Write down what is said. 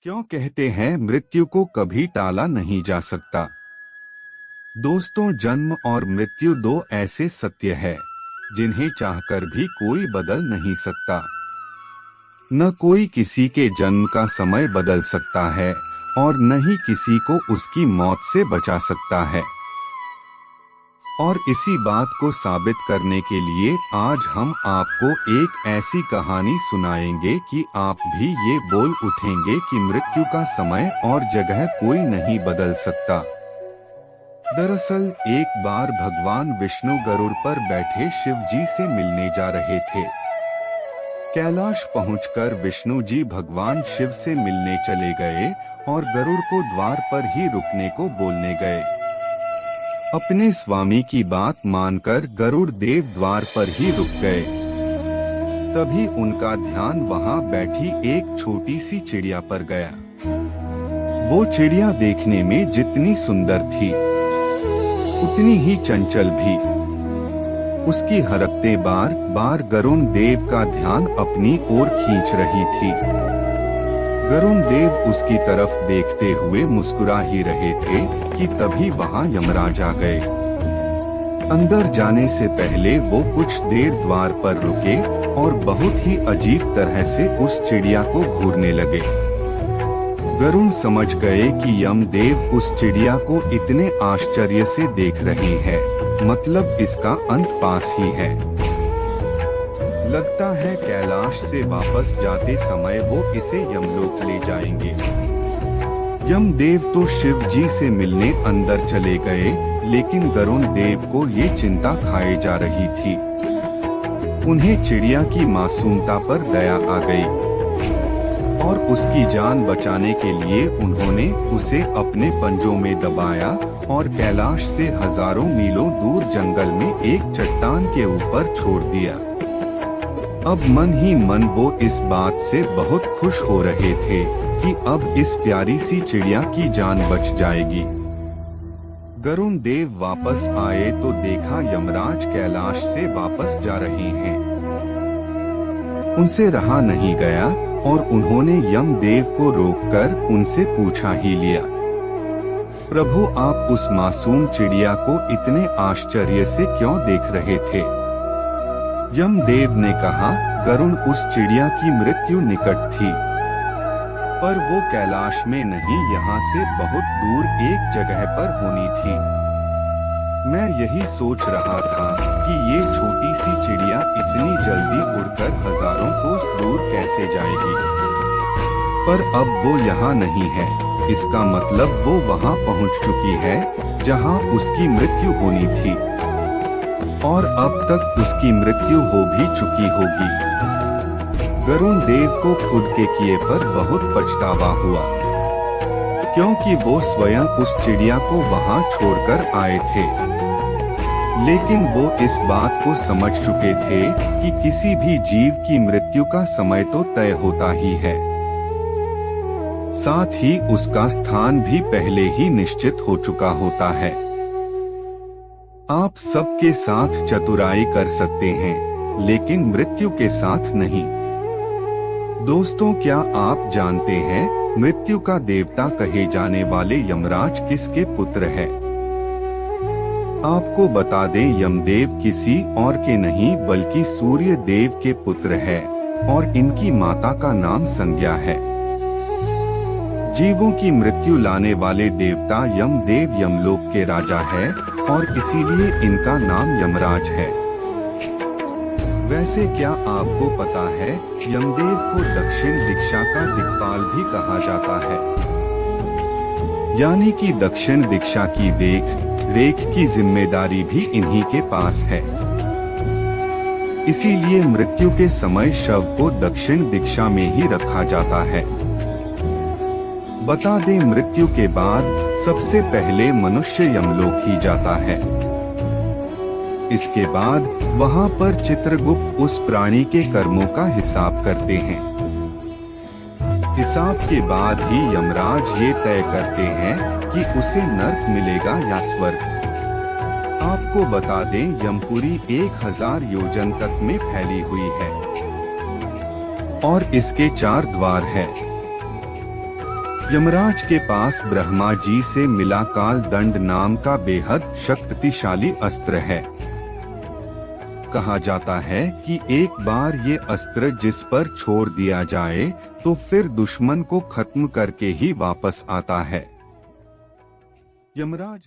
क्यों कहते हैं मृत्यु को कभी टाला नहीं जा सकता। दोस्तों, जन्म और मृत्यु दो ऐसे सत्य है जिन्हें चाहकर भी कोई बदल नहीं सकता। न कोई किसी के जन्म का समय बदल सकता है और न ही किसी को उसकी मौत से बचा सकता है। और इसी बात को साबित करने के लिए आज हम आपको एक ऐसी कहानी सुनाएंगे कि आप भी ये बोल उठेंगे कि मृत्यु का समय और जगह कोई नहीं बदल सकता। दरअसल एक बार भगवान विष्णु गरुड़ पर बैठे शिव जी से मिलने जा रहे थे। कैलाश पहुंचकर विष्णु जी भगवान शिव से मिलने चले गए और गरुड़ को द्वार पर ही रुकने को बोलने गए। अपने स्वामी की बात मानकर गरुड़ देव द्वार पर ही रुक गए। तभी उनका ध्यान वहां बैठी एक छोटी सी चिड़िया पर गया। वो चिड़िया देखने में जितनी सुंदर थी उतनी ही चंचल भी। उसकी हरकतें बार बार गरुड़ देव का ध्यान अपनी ओर खींच रही थी। गरुड़ देव उसकी तरफ देखते हुए मुस्कुरा ही रहे थे कि तभी वहां यमराज आ गए। अंदर जाने से पहले वो कुछ देर द्वार पर रुके और बहुत ही अजीब तरह से उस चिड़िया को घूरने लगे। गरुड़ समझ गए कि यमदेव उस चिड़िया को इतने आश्चर्य से देख रहे हैं, मतलब इसका अंत पास ही है। लगता है कैलाश से वापस जाते समय वो इसे यमलोक ले जाएंगे। यमदेव तो शिव जी से मिलने अंदर चले गए, लेकिन गरुड़ देव को ये चिंता खाए जा रही थी। उन्हें चिड़िया की मासूमता पर दया आ गई और उसकी जान बचाने के लिए उन्होंने उसे अपने पंजों में दबाया और कैलाश से हजारों मीलों दूर जंगल में एक चट्टान के ऊपर छोड़ दिया। अब मन ही मन वो इस बात से बहुत खुश हो रहे थे कि अब इस प्यारी सी चिड़िया की जान बच जाएगी। गरुड़ देव वापस आए तो देखा यमराज कैलाश से वापस जा रहे हैं। उनसे रहा नहीं गया और उन्होंने यमदेव को रोककर उनसे पूछा ही लिया, प्रभु आप उस मासूम चिड़िया को इतने आश्चर्य से क्यों देख रहे थे? यमदेव ने कहा, गरुड़ उस चिड़िया की मृत्यु निकट थी, पर वो कैलाश में नहीं यहाँ से बहुत दूर एक जगह पर होनी थी। मैं यही सोच रहा था कि ये छोटी सी चिड़िया इतनी जल्दी उड़कर हजारों कोस दूर कैसे जाएगी, पर अब वो यहाँ नहीं है। इसका मतलब वो वहाँ पहुँच चुकी है जहाँ उसकी मृत्यु होनी थी और अब तक उसकी मृत्यु हो भी चुकी होगी। गरुड़ देव को खुद के किए पर बहुत पछतावा हुआ, क्योंकि वो स्वयं उस चिड़िया को वहां छोड़कर आए थे। लेकिन वो इस बात को समझ चुके थे कि किसी भी जीव की मृत्यु का समय तो तय होता ही है, साथ ही उसका स्थान भी पहले ही निश्चित हो चुका होता है। आप सबके साथ चतुराई कर सकते हैं, लेकिन मृत्यु के साथ नहीं। दोस्तों, क्या आप जानते हैं मृत्यु का देवता कहे जाने वाले यमराज किसके पुत्र है? आपको बता दें, यमदेव किसी और के नहीं बल्कि सूर्य देव के पुत्र है और इनकी माता का नाम संज्ञा है। जीवों की मृत्यु लाने वाले देवता यमदेव यमलोक के राजा है और इसीलिए इनका नाम यमराज है। वैसे क्या आपको पता है यमदेव को दक्षिण दिशा का दिक्पाल भी कहा जाता है, यानी कि दक्षिण दिशा की देख रेख की जिम्मेदारी भी इन्हीं के पास है। इसीलिए मृत्यु के समय शव को दक्षिण दिशा में ही रखा जाता है। बता दें, मृत्यु के बाद सबसे पहले मनुष्य यमलोक ही जाता है। इसके बाद वहां पर चित्रगुप्त उस प्राणी के कर्मों का हिसाब करते हैं। हिसाब के बाद ही यमराज ये तय करते हैं कि उसे नर्क मिलेगा या स्वर्ग। आपको बता दें, यमपुरी 1000 योजन तक में फैली हुई है और इसके 4 द्वार है। यमराज के पास ब्रह्मा जी से मिला काल दंड नाम का बेहद शक्तिशाली अस्त्र है। कहा जाता है कि एक बार ये अस्त्र जिस पर छोड़ दिया जाए तो फिर दुश्मन को खत्म करके ही वापस आता है। यमराज